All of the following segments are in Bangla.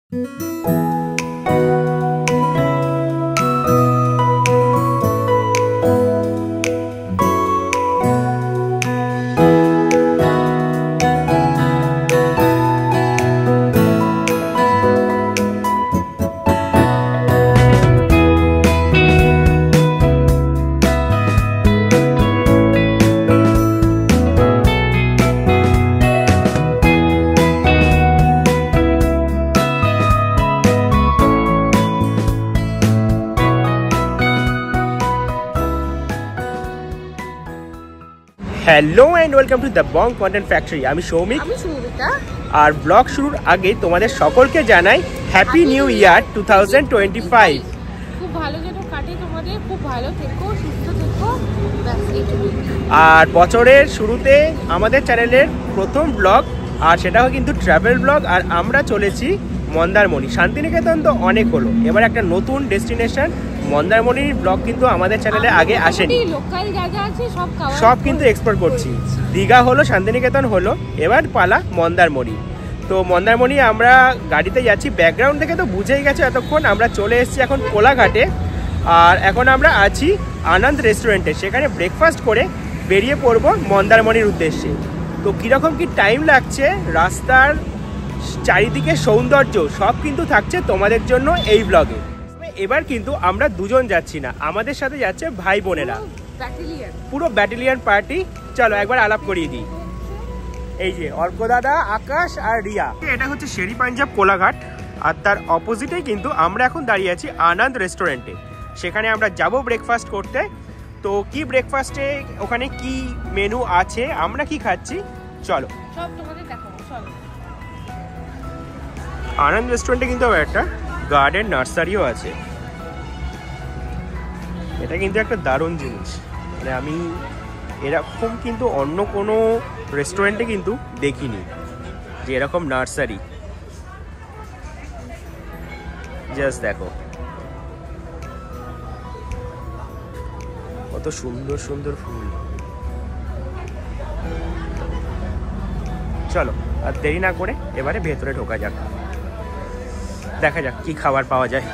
Hello and welcome to the Bong content factory. আমি সৌমিক, আমি সুমিতা। আর ব্লগ শুরুর আগে তোমাদের সকলকে জানাই হ্যাপি নিউ ইয়ার 2025। খুব ভালো যেন কাটে তোমাদের, খুব ভালো থেকো, সুস্থ থেকো, ব্যাস এইটুকুই। আর বছরের শুরুতে আমাদের চ্যানেলের প্রথম ব্লগ, আর সেটাও কিন্তু ট্রাভেল ব্লগ। আর আমরা চলেছি মন্দারমণি। শান্তিনিকেতন তো অনেক হলো, এবার একটা নতুন ডেস্টিনেশন মন্দারমণির ব্লগ কিন্তু আমাদের চ্যানেলে আগে আসেনি। লোকাল যা যা আছে সব কিন্তু এক্সপ্লোর করছি। দীঘা হলো, শান্তিনিকেতন হলো, এবার পালা মন্দারমণি। তো মন্দারমণি আমরা গাড়িতে যাচ্ছি, ব্যাকগ্রাউন্ড থেকে তো বুঝেই গেছে এতক্ষণ। আমরা চলে এসেছি এখন কোলাঘাটে, আর এখন আমরা আছি আনন্দ রেস্টুরেন্টে। সেখানে ব্রেকফাস্ট করে বেরিয়ে পড়বো মন্দারমণির উদ্দেশ্যে। তো কীরকম কি টাইম লাগছে, রাস্তার চারিদিকে সৌন্দর্য সব কিন্তু থাকছে তোমাদের জন্য এই ব্লগে। এবার কিন্তু আমরা দুজন যাচ্ছি না, আমাদের সাথে যাচ্ছে ভাই বোনেরা, পুরো ব্যাটালিয়ন পার্টি। চলো একবার আলাপ করিয়ে দিই। এই যে অর্ক দাদা, আকাশ আর রিয়া। এটা হচ্ছে শেরি পাঞ্জাব কোলাঘাট, আর তার অপোজিটেই কিন্তু আমরা এখন দাঁড়িয়ে আছি আনন্দ রেস্টুরেন্টে। সেখানে আমরা যাব ব্রেকফাস্ট করতে। তো কি ব্রেকফাস্টে ওখানে কি মেনু আছে, আমরা কি খাচ্ছি, চলো সব তোমাদের দেখাবো। চলো। আনন্দ রেস্টুরেন্টে কিন্তু আবার একটা গার্ডেন নার্সারিও আছে। এটা কিন্তু একটা দারুণ জিনিস, মানে আমি এরকম কিন্তু অন্য কোনো রেস্টুরেন্টে কিন্তু দেখিনি যে এরকম নার্সারি। জাস্ট দেখো কত সুন্দর সুন্দর ফুল। চলো আর দেরি না করে এবারে ভেতরে ঢোকা যাক, দেখা যাক কি খাবার পাওয়া যায়।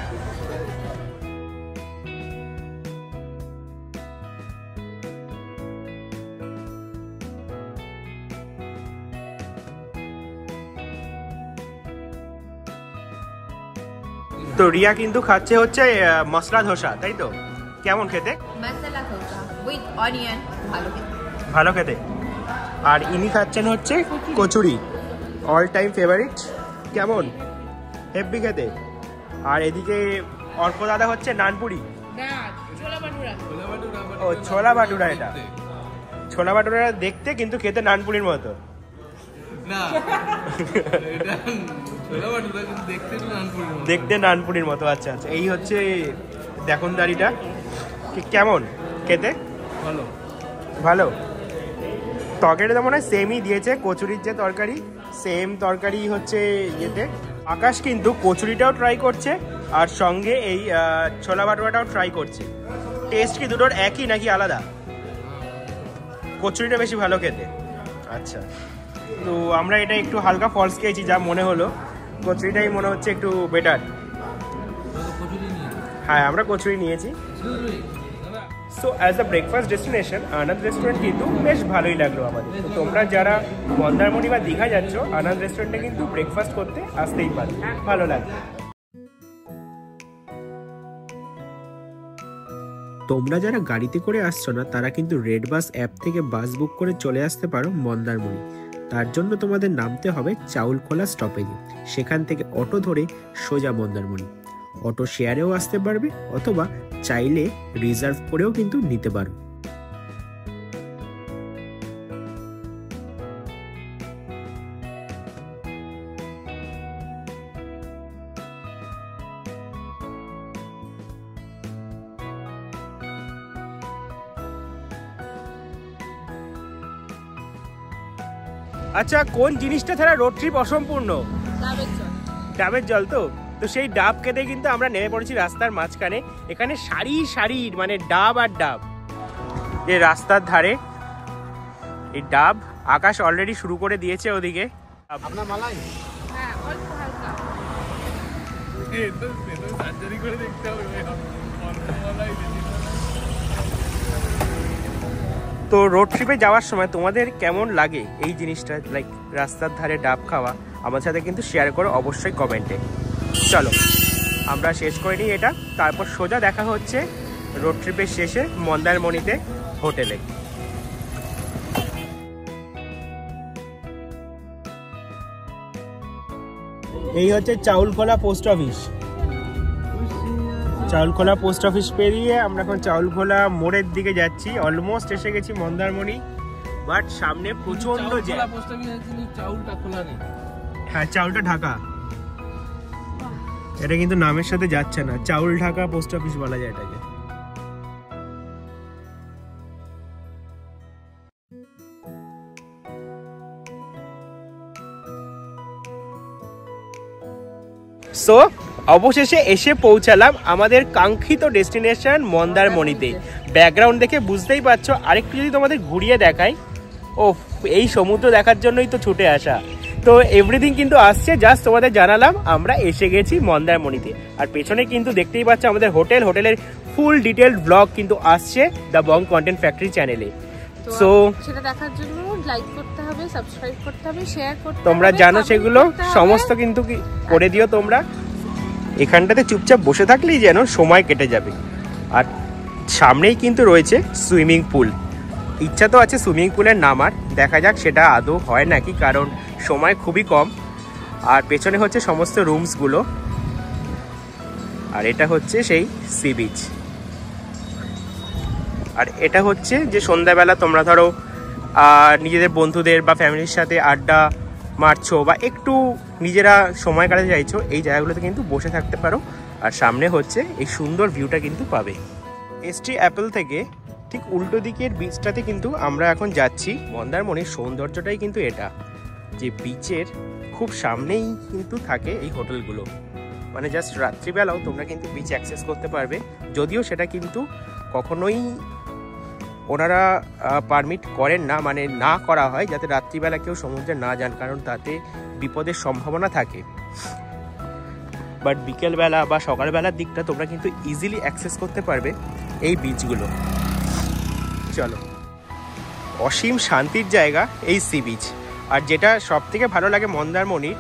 তো রিয়া কিন্তু খাচ্ছে হচ্ছে মশলা ধোসা, তাই তো? কেমন খেতে? মশলা ধোসা উইথ অনিয়ন, ভালো খেতে। আর ইনি খাচ্ছেন হচ্ছে কচুরি, অল টাইম ফেভারিট। কেমন? হেভি খেতে। আর এদিকে অর্ক দাদা হচ্ছে নানপুরি, ও ছোলা ভাটুরা। এটা ছোলা ভাটুরা দেখতে, কিন্তু খেতে নানপুরির মতো। দেখতে নানপুরির মতো। আচ্ছা আচ্ছা, এই হচ্ছে দেখুন দাড়িটা। কেমন খেতে? ভালো ভালো। তরকারিটা মনে হয় সেমই দিয়েছে, কচুরির যে তরকারি সেম তরকারি হচ্ছে ইয়েতে। আকাশ কিন্তু কচুরিটাও ট্রাই করছে, আর সঙ্গে এই ছোলা ভাটুরাটাও ট্রাই করছে। টেস্ট কি দুটোর একই নাকি আলাদা? কচুরিটা বেশি ভালো খেতে। আচ্ছা, তো আমরা এটা একটু হালকা ফলস খেয়েছি, যা মনে হলো কচুরিটাই মনে হচ্ছে একটু বেটার। হ্যাঁ, আমরা কচুরি নিয়েছি। So as a breakfast destination Anand restaurant কিন্তু বেশ ভালোই লাগলো আমাদের। তো তোমরা যারা মন্দারমণি বা দীঘা যাচ্ছ, আনন্দ রেস্টুরেন্টে কিন্তু ব্রেকফাস্ট করতে আসতেই পারো, ভালো লাগবে। তোমরা যারা গাড়িতে করে আসছো না, তারা কিন্তু রেড বাস অ্যাপ থেকে বাস বুক করে চলে আসতে পারো মন্দারমণি। তার জন্য তোমাদের নামতে হবে চাউলখোলা স্টপেজে। সেখান থেকে অটো ধরে সোজা মন্দারমণি। অটো শেয়ারেও আসতে পারবে, অথবা চাইলে রিজার্ভ করেও কিন্তু নিতে পারো। আচ্ছা, কোন জিনিসটা ছাড়া রোড ট্রিপ অসম্পূর্ণ? ডাবের জল। তো সেই ডাব খেতে কিন্তু আমরা নেমে পড়েছি রাস্তার মাঝখানে। এখানে সারি সারি মানে ডাব আর ডাব, যে রাস্তার ধারে এই ডাব। আকাশ অলরেডি শুরু করে দিয়েছে ওদিকে। আপনার মালাই? হ্যাঁ, অল্প হালকা। তো রোড ট্রিপে যাওয়ার সময় তোমাদের কেমন লাগে এই জিনিসটা, লাইক রাস্তার ধারে ডাব খাওয়া? আমার সাথে কিন্তু শেয়ার করো অবশ্যই কমেন্টে। চলো আমরা শেষ করে নিই এটা, তারপর সোজা দেখা হচ্ছে রোড ট্রিপের শেষে মন্দারমণিতে হোটেলে। এই হচ্ছে Chaulkhola post office. Chaulkhola post office পেরিয়ে আমরা এখন চাউলখোলা মোড়ের দিকে যাচ্ছি। অলমোস্ট এসে গেছি মন্দারমণি, বাট সামনে প্রচন্ড জ্যাম। চাউলটা খোলা নেই, হ্যাঁ চাউলটা ঢাকা। এটা কিন্তু নামের সাথে যাচ্ছে না, চাউল ঢাকা পোস্ট অফিস বলা যায় এটাকে। সো অবশেষে এসে পৌঁছালাম আমাদের কাঙ্ক্ষিত ডেস্টিনেশন মন্দারমণিতে। ব্যাকগ্রাউন্ড দেখে বুঝতেই পারছো। আরেকটু যদি তোমাদের ঘুরিয়ে দেখাই, ও এই সমুদ্র দেখার জন্যই তো ছুটে আসা। তো এভরিথিং কিন্তু আসছে, জাস্ট তোমাদের জানালাম আমরা এসে গেছি মন্দারমণিতে। আর পেছনে কিন্তু দেখতেই পাচ্ছ আমাদের হোটেলের ফুল ডিটেলড ব্লগ কিন্তু আসছে দ্য বং কন্টেন্ট ফ্যাক্টরি চ্যানেলে। সো সেটা দেখার জন্য লাইক করতে হবে, সাবস্ক্রাইব করতে হবে, শেয়ার করতে হবে, তোমরা জানো সেগুলো সমস্ত কিন্তু করে দিও তোমরা। এখানটাতে চুপচাপ বসে থাকলেই যেন সময় কেটে যাবে। আর সামনেই কিন্তু রয়েছে সুইমিং পুল। ইচ্ছা তো আছে সুইমিং পুলের নামার, দেখা যাক সেটা আদৌ হয় নাকি, কারণ সময় খুবই কম। আর পেছনে হচ্ছে সমস্ত রুমসগুলো, আর এটা হচ্ছে সেই সি বিচ। আর এটা হচ্ছে যে সন্ধ্যাবেলা তোমরা ধরো নিজেদের বন্ধুদের বা ফ্যামিলির সাথে আড্ডা মারছো বা একটু নিজেরা সময় কাটাতে চাইছো, এই জায়গাগুলোতে কিন্তু বসে থাকতে পারো। আর সামনে হচ্ছে এই সুন্দর ভিউটা কিন্তু পাবে। এসটি অ্যাপেল থেকে ঠিক উল্টো দিকের বিচটাতে কিন্তু আমরা এখন যাচ্ছি। মন্দারমণির সৌন্দর্যটাই কিন্তু এটা, যে বিচের খুব সামনেই কিন্তু থাকে এই হোটেলগুলো। মানে জাস্ট রাত্রিবেলাও তোমরা কিন্তু বিচ অ্যাক্সেস করতে পারবে, যদিও সেটা কিন্তু কখনোই ওনারা পারমিট করেন না, মানে না করা হয় যাতে রাত্রিবেলা কেউ সমুদ্রে না যান, কারণ তাতে বিপদের সম্ভাবনা থাকে। বাট বিকেলবেলা বা সকালবেলার দিকটা তোমরা কিন্তু ইজিলি অ্যাক্সেস করতে পারবে এই বিচগুলো। চলো, অসীম শান্তির জায়গা এই সি বিচ। আর যেটা সব থেকে ভালো লাগে মন্দারমণির,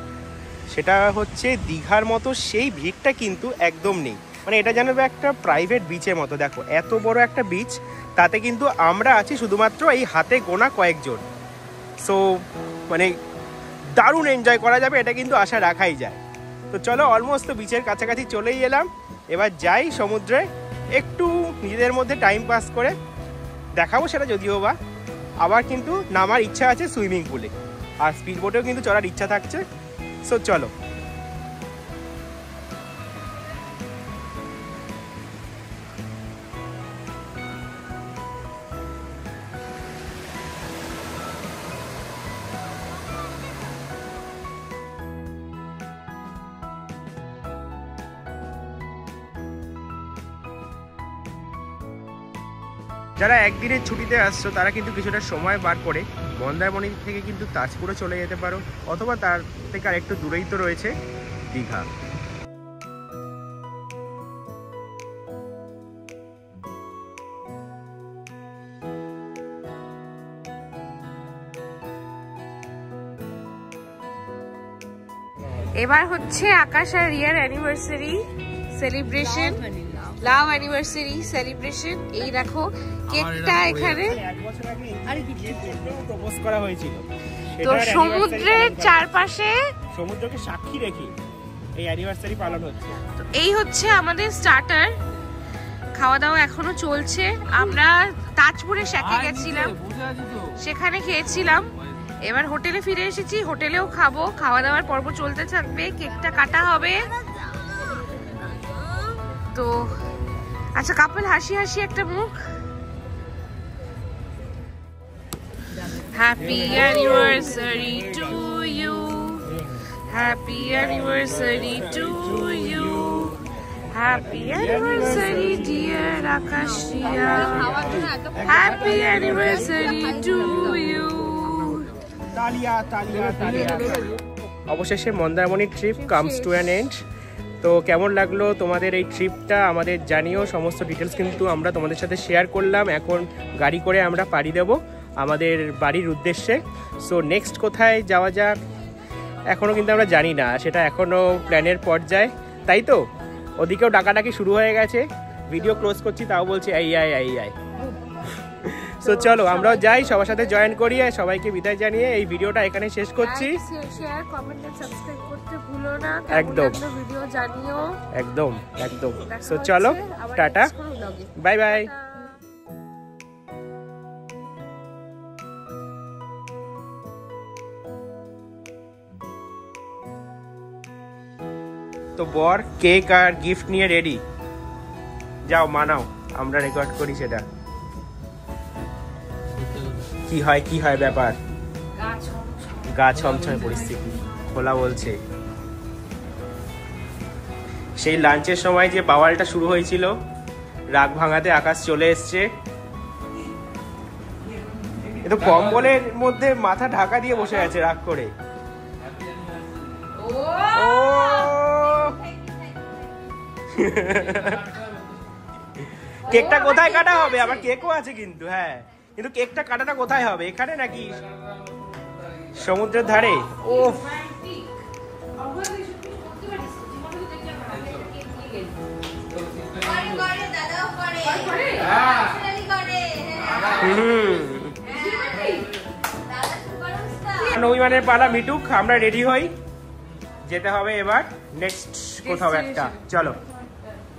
সেটা হচ্ছে দীঘার মতো সেই ভিড়টা কিন্তু একদম নেই। মানে এটা যেন একটা প্রাইভেট বিচের মতো। দেখো এত বড় একটা বিচ, তাতে কিন্তু আমরা আছি শুধুমাত্র এই হাতে গোনা কয়েকজন। সো মানে দারুণ এনজয় করা যাবে, এটা কিন্তু আশা রাখাই যায়। তো চলো, অলমোস্ট তো বিচের কাছাকাছি চলেই এলাম। এবার যাই সমুদ্রে, একটু নিজেদের মধ্যে টাইম পাস করে দেখাবো সেটা যদিও বা। আবার কিন্তু নামার ইচ্ছা আছে সুইমিং পুলে, আর স্পিড বোটেও কিন্তু চড়ার ইচ্ছা থাকছে। সো চলো। যারা একদিনের ছুটিতে আসছো তারা কিন্তু কিছুটা সময় বার করে মন্দারমণি থেকে কিন্তু তাজপুরে চলে যেতে পারো, অথবা তার থেকে আর একটু দূরেই তো রয়েছে দীঘা। এবার হচ্ছে আকাশ আর রিয়ার অ্যানিভার্সারি সেলিব্রেশন, লাভ অ্যানিভার্সারি সেলিব্রেশন। এই দেখো কেকটা এখানে, তো সমুদ্রের চারপাশে সমুদ্রকে সাক্ষী রেখে এই অ্যানিভার্সারি পালন হচ্ছে। তো এই হচ্ছে আমাদের স্টার্টার। খাওয়া দাওয়া এখনো চলছে। আমরা তাজপুরে শ্যাকে গেছিলাম, সেখানে খেয়েছিলাম। এবার হোটেলে ফিরে এসেছি, হোটেলেও খাবো। খাওয়া দাওয়ার পর্ব চলতে থাকবে, কেকটা কাটা হবে। তো আচ্ছা, কাপল হাসি হাসি একটা মুখ। Happy anniversary to you, happy anniversary to you, happy anniversary dear Akash Riya, happy anniversary to you. অবশেষে Mandarmani trip comes to an end. তো কেমন লাগলো তোমাদের এই ট্রিপটা আমাদের জানিও। সমস্ত ডিটেলস কিন্তু আমরা তোমাদের সাথে শেয়ার করলাম। এখন গাড়ি করে আমরা পাড়ি দেব আমাদের বাড়ির উদ্দেশ্যে। সো নেক্সট কোথায় যাওয়া যাক এখনও কিন্তু আমরা জানি না, সেটা এখনও প্ল্যানের পর্যায়ে, তাই তো? ওদিকেও ডাকাডাকি শুরু হয়ে গেছে, ভিডিও ক্লোজ করছি তাও বলছি এই আয়। সো চলো আমরাও যাই, সবার সাথে জয়েন করি, সবাইকে বিদায় জানিয়ে এই ভিডিওটা এখানে শেষ করছি। শেয়ার, কমেন্ট এন্ড সাবস্ক্রাইব করতে ভুলো না। একদম ভিডিও জানিও। একদম। সো চলো, টাটা, বাই বাই। তো বর কেক আর গিফট নিয়ে রেডি, যাও মানাও, আমরা রেকর্ড করি সেটা। কি হয় ব্যাপার? গা ছমছমে পরিস্থিতি, খোলা বলছে। সেই লাঞ্চের সময় যে বাওয়ালটা শুরু হয়েছিল, রাগ ভাঙাতে আকাশ চলে এসছে। এ তো কম্বলের মধ্যে মাথা ঢাকা দিয়ে বসে আছে রাগ করে। কেকটা কোথায় কাটা হবে? আবার কেকও আছে কিন্তু। হ্যাঁ, কিন্তু কেকটা কাটাটা কোথায় হবে? এখানে নাকি সমুদ্রের ধারে? ও নবীমানের পালা মিটুক, আমরা রেডি হই, যেতে হবে এবার নেক্সট কোথাও একটা। চলো।